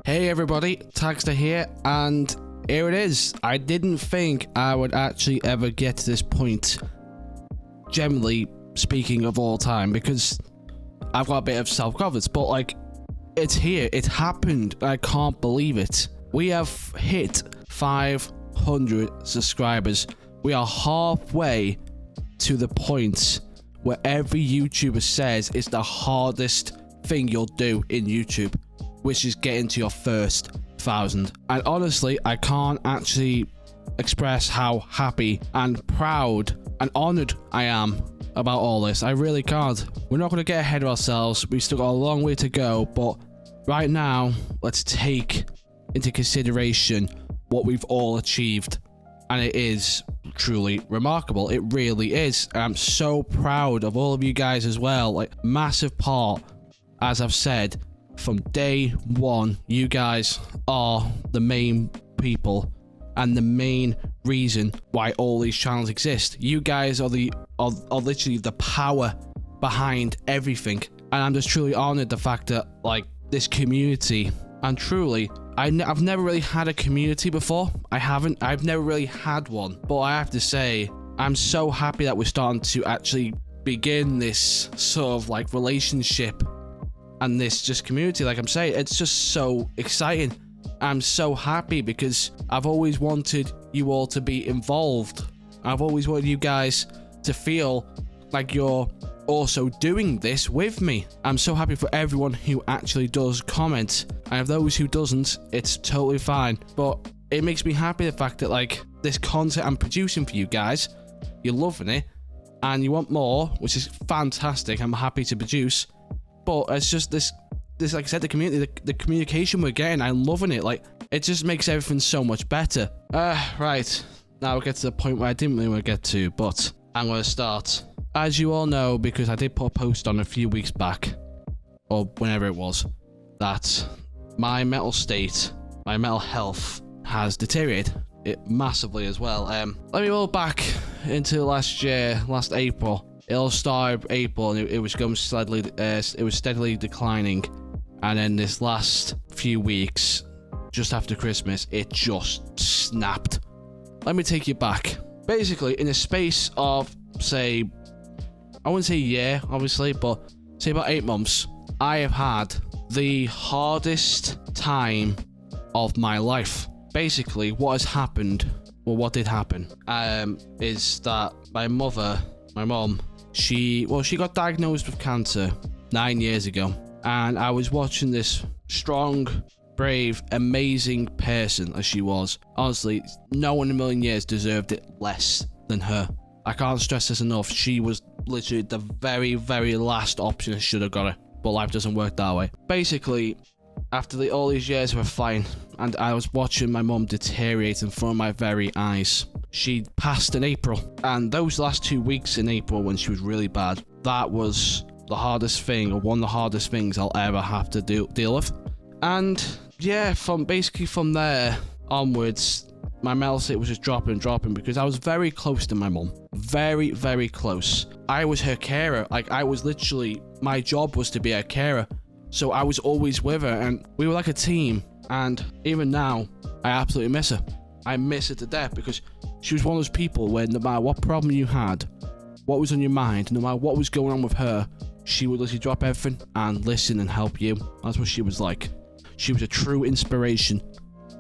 Hey everybody, Tagster here, and here it is. I didn't think I would actually ever get to this point, generally speaking of all time, because I've got a bit of self-confidence, but like, it's here, it happened, I can't believe it. We have hit 500 subscribers. We are halfway to the point where every YouTuber says it's the hardest thing you'll do in YouTube, which is getting to your first 1,000. And honestly, I can't actually express how happy and proud and honored I am about all this. I really can't. We're not going to get ahead of ourselves. We've still got a long way to go, but right now, let's take into consideration what we've all achieved. And it is truly remarkable. It really is. I'm so proud of all of you guys as well. Like, massive part, as I've said, from day one, you guys are the main people and the main reason why all these channels exist. You guys are literally the power behind everything, and I'm just truly honored the fact that like this community, and truly I've never really had a community before. I've never really had one, but I have to say I'm so happy that we're starting to actually begin this sort of like relationship and this just community. Like I'm saying, it's just so exciting. I'm so happy because I've always wanted you all to be involved. I've always wanted you guys to feel like you're also doing this with me. I'm so happy for everyone who actually does comment, and if those who doesn't, it's totally fine. But it makes me happy the fact that like this content I'm producing for you guys, you're loving it and you want more, which is fantastic. I'm happy to produce. But it's just this, like I said, the community, the communication we're getting, I'm loving it. Like, it just makes everything so much better. Right. Now we get to the point where I didn't really want to get to, but I'm going to start. As you all know, because I did put a post on a few weeks back, or whenever it was, that my mental state, my mental health has deteriorated it massively as well. Let me roll back into last year, last April. It all started April, and it was going steadily. It was steadily declining, and then this last few weeks, just after Christmas, it just snapped. Let me take you back. Basically, in a space of say, I wouldn't say a year, obviously, but say about 8 months, I have had the hardest time of my life. Basically, what has happened, well, what did happen, is that my mom. She got diagnosed with cancer 9 years ago, and I was watching this strong, brave, amazing person as she was. Honestly, no one in a million years deserved it less than her. I can't stress this enough. She was literally the very, very last option I should have got her, but life doesn't work that way. Basically, after all these years of her fighting, and I was watching my mum deteriorate in front of my very eyes. She passed in April, and those last 2 weeks in April when she was really bad, that was the hardest thing, or one of the hardest things I'll ever have to deal with. And yeah, from there onwards, my mental state was just dropping, because I was very close to my mum. Very, very close. I was her carer. Like, I was literally, my job was to be her carer. So I was always with her, and we were like a team. And even now, I absolutely miss her. I miss her to death, because she was one of those people where no matter what problem you had, what was on your mind, no matter what was going on with her, she would literally drop everything and listen and help you. That's what she was like. She was a true inspiration.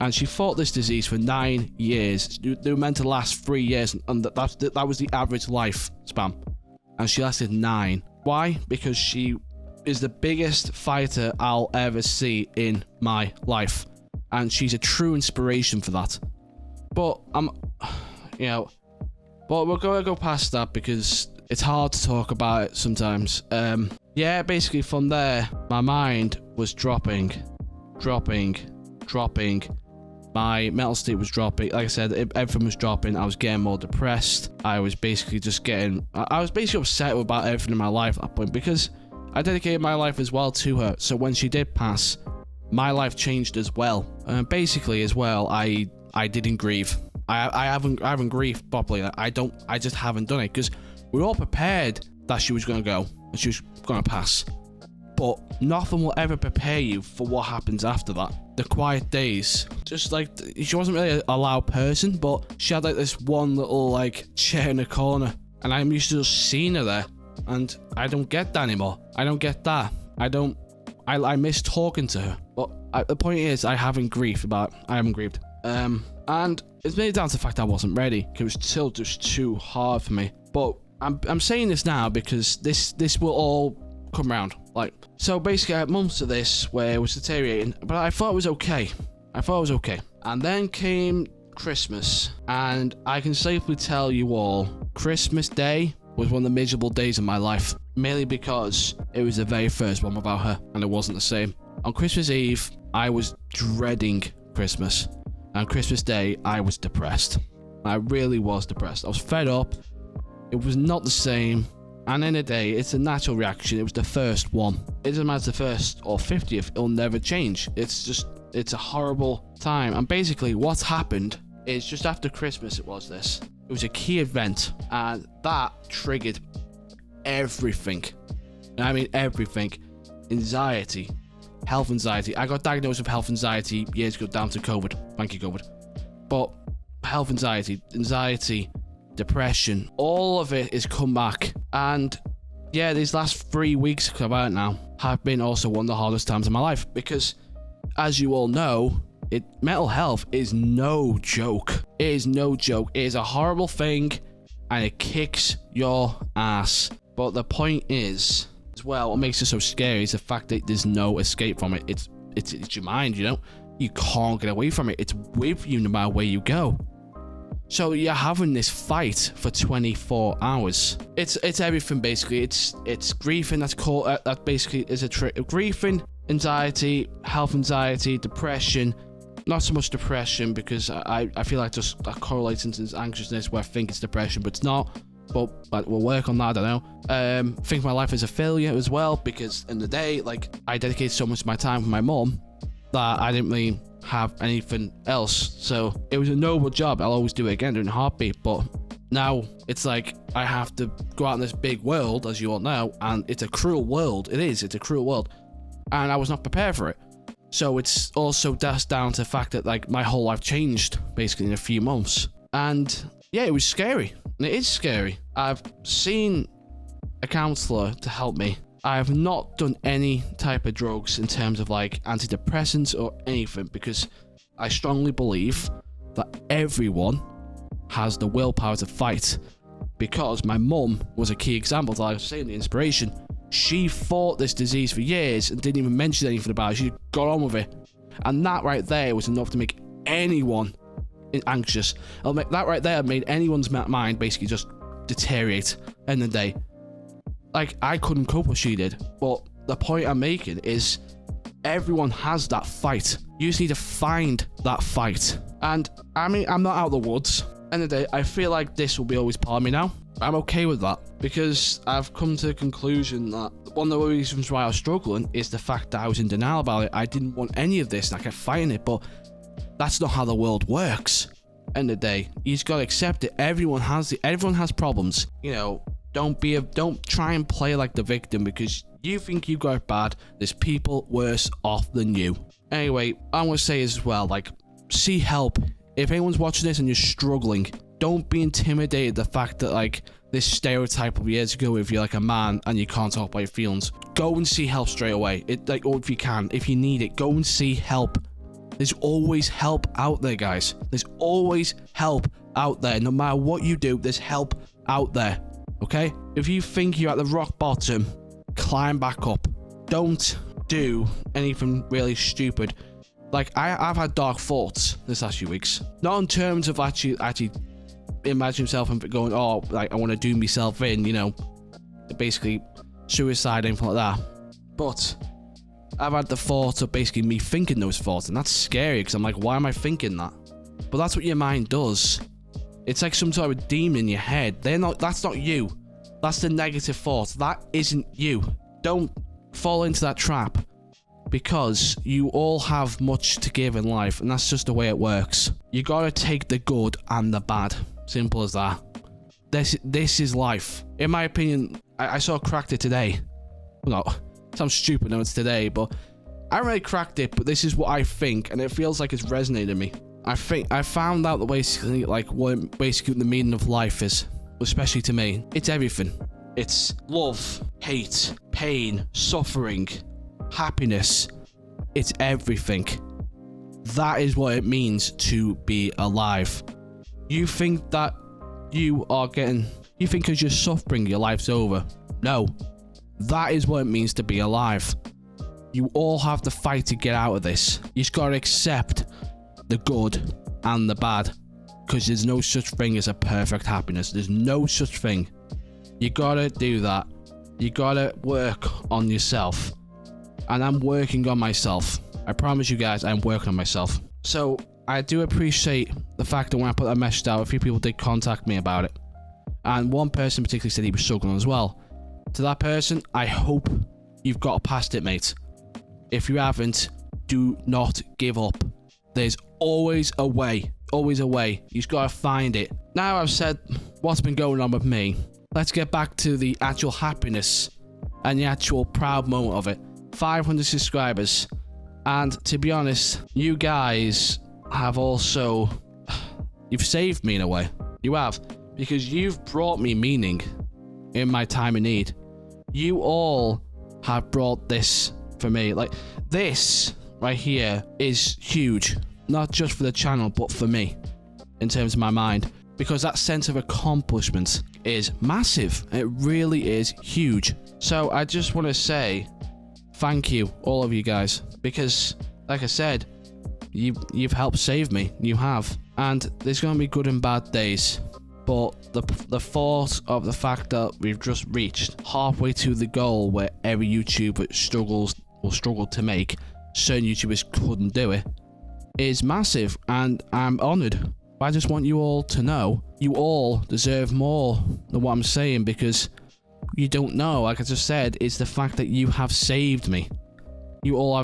And she fought this disease for 9 years. They were meant to last 3 years, and that was the average life span. And she lasted 9. Why? Because she is the biggest fighter I'll ever see in my life. And she's a true inspiration for that. But but we're going to go past that because it's hard to talk about it sometimes. Yeah, basically from there, my mind was dropping. My mental state was dropping. Like I said, everything was dropping. I was getting more depressed. I was basically upset about everything in my life at that point, because I dedicated my life as well to her. So when she did pass, my life changed as well. Basically as well, I didn't grieve. I haven't grieved properly. I just haven't done it, because we were all prepared that she was going to go and she was going to pass. but nothing will ever prepare you for what happens after that. The quiet days. Just like, she wasn't really a loud person, but she had like this one little like chair in the corner, and I'm used to just seeing her there, and I don't get that anymore. I don't get that. I miss talking to her. But the point is, I haven't grieved. And it's mainly down to the fact I wasn't ready, because it was still just too hard for me. But I'm saying this now because this will all come round. Like, so basically I had months of this where it was deteriorating, but I thought it was okay. And then came Christmas, and I can safely tell you all, Christmas Day was one of the miserable days of my life, mainly because it was the very first one without her, and it wasn't the same. On Christmas Eve, I was dreading Christmas. On Christmas Day, I was depressed. I really was depressed. I was fed up. It was not the same. And in a day, it's a natural reaction. It was the first one. It doesn't matter the first or 50th. It'll never change. It's a horrible time. And basically, what's happened is just after Christmas, it was a key event. And that triggered everything. I mean, everything. Anxiety. Health anxiety. I got diagnosed with health anxiety years ago, down to COVID. Thank you, COVID. But health anxiety, depression, all of it is come back. And yeah, these last 3 weeks about now have been also one of the hardest times of my life, because as you all know, mental health is no joke. It is no joke. It is a horrible thing, and it kicks your ass. But the point is, as well, what makes it so scary is the fact that there's no escape from it. It's your mind, you know? You can't get away from it. It's with you no matter where you go. So you're having this fight for 24 hours. It's everything basically. It's griefing that basically is a griefing, anxiety, health anxiety, depression. Not so much depression, because I feel like just that correlates into anxiousness where I think it's depression, but it's not. But we'll work on that, I don't know. Think my life is a failure as well, because in the day, like, I dedicated so much of my time with my mom that I didn't really have anything else. So it was a noble job. I'll always do it again in a heartbeat. But now it's like I have to go out in this big world, as you all know, and it's a cruel world. It's a cruel world. And I was not prepared for it. So it's also down to the fact that, like, my whole life changed basically in a few months. And yeah, it was scary. And it is scary. I've seen a counsellor to help me. I have not done any type of drugs in terms of like antidepressants or anything, because I strongly believe that everyone has the willpower to fight. Because my mum was a key example, like I was saying, the inspiration. She fought this disease for years and didn't even mention anything about it. She got on with it. And that right there was enough to make anyone anxious. That right there made anyone's mind basically just deteriorate in the day. Like, I couldn't cope what she did. But the point I'm making is everyone has that fight. You just need to find that fight. And I mean, I'm not out of the woods. End of the day, I feel like this will be always part of me now. I'm okay with that, because I've come to the conclusion that one of the reasons why I was struggling is the fact that I was in denial about it. I didn't want any of this and I kept fighting it, but that's not how the world works. End of the day, you just gotta accept it. Everyone has problems. You know, don't try and play like the victim because you think you got it bad. There's people worse off than you. Anyway, I'm gonna say as well, like, see help. If anyone's watching this and you're struggling, don't be intimidated the fact that, like, this stereotype of years ago, if you're like a man and you can't talk about your feelings, go and see help straight away. Or if you can, if you need it, go and see help. There's always help out there, guys. There's always help out there. No matter what you do, there's help out there. Okay? If you think you're at the rock bottom, climb back up. Don't do anything really stupid. Like, I've had dark thoughts this last few weeks. Not in terms of actually imagine yourself and going, oh, like, I want to do myself in, you know, basically suicide, anything like that. But I've had the thought of basically me thinking those thoughts, and that's scary because I'm like, why am I thinking that? But that's what your mind does. It's like some sort of demon in your head. That's not you. That's the negative thought. That isn't you. Don't fall into that trap, because you all have much to give in life, and that's just the way it works. You gotta take the good and the bad. Simple as that. This is life. In my opinion, I saw a character today. No, Sounds stupid now it's today, but I haven't really cracked it, but this is what I think, and it feels like it's resonated in me. I think I found out that basically, like, what basically the meaning of life is, especially to me. It's everything. It's love, hate, pain, suffering, happiness. It's everything. That is what it means to be alive. You think that you think because you're suffering, your life's over. No. That is what it means to be alive. You all have to fight to get out of this. You just gotta accept the good and the bad, because there's no such thing as a perfect happiness. There's no such thing. You gotta do that. You gotta work on yourself. And I'm working on myself. I promise you guys, I'm working on myself. So I do appreciate the fact that when I put that message out, a few people did contact me about it. And one person particularly said he was struggling as well. To that person, I hope you've got past it, mate. If you haven't, do not give up. There's always a way. Always a way. You just gotta find it. Now I've said what's been going on with me, let's get back to the actual happiness and the actual proud moment of it. 500 subscribers. And to be honest, you guys have also... You've saved me in a way. You have. Because you've brought me meaning in my time of need. You all have brought this for me. Like, this right here is huge. Not just for the channel, but for me. In terms of my mind. Because that sense of accomplishment is massive. It really is huge. So I just want to say thank you, all of you guys. Because, like I said, you've helped save me. You have. And there's going to be good and bad days. But the thought of the fact that we've just reached halfway to the goal where every YouTuber struggled to make, certain YouTubers couldn't do it, is massive, and I'm honoured. I just want you all to know, you all deserve more than what I'm saying, because you don't know, like I just said, it's the fact that you have saved me. You all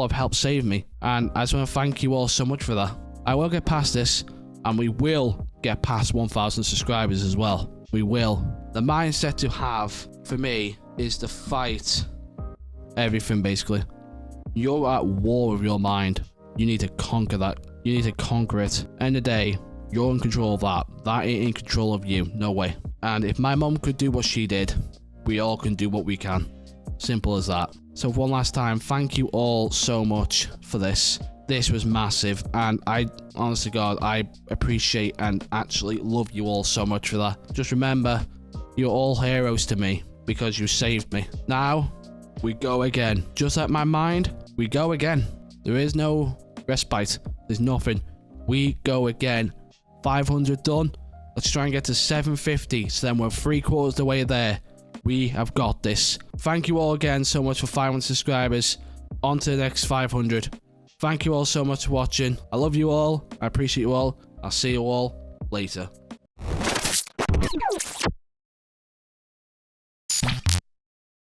have helped save me, and I just want to thank you all so much for that. I will get past this, and we will get past 1,000 subscribers as well. We will. The mindset to have, for me, is to fight everything, basically. You're at war with your mind. You need to conquer that. You need to conquer it. End of the day, you're in control of that. That ain't in control of you. No way. And if my mum could do what she did, we all can do what we can. Simple as that. So one last time, thank you all so much for this. This was massive, and I, honest to God, I appreciate and actually love you all so much for that. Just remember, you're all heroes to me because you saved me. Now, we go again. Just like my mind, we go again. There is no respite. There's nothing. We go again. 500 done. Let's try and get to 750, so then we're 3/4 of the way there. We have got this. Thank you all again so much for 500 subscribers. On to the next 500. Thank you all so much for watching. I love you all. I appreciate you all. I'll see you all later.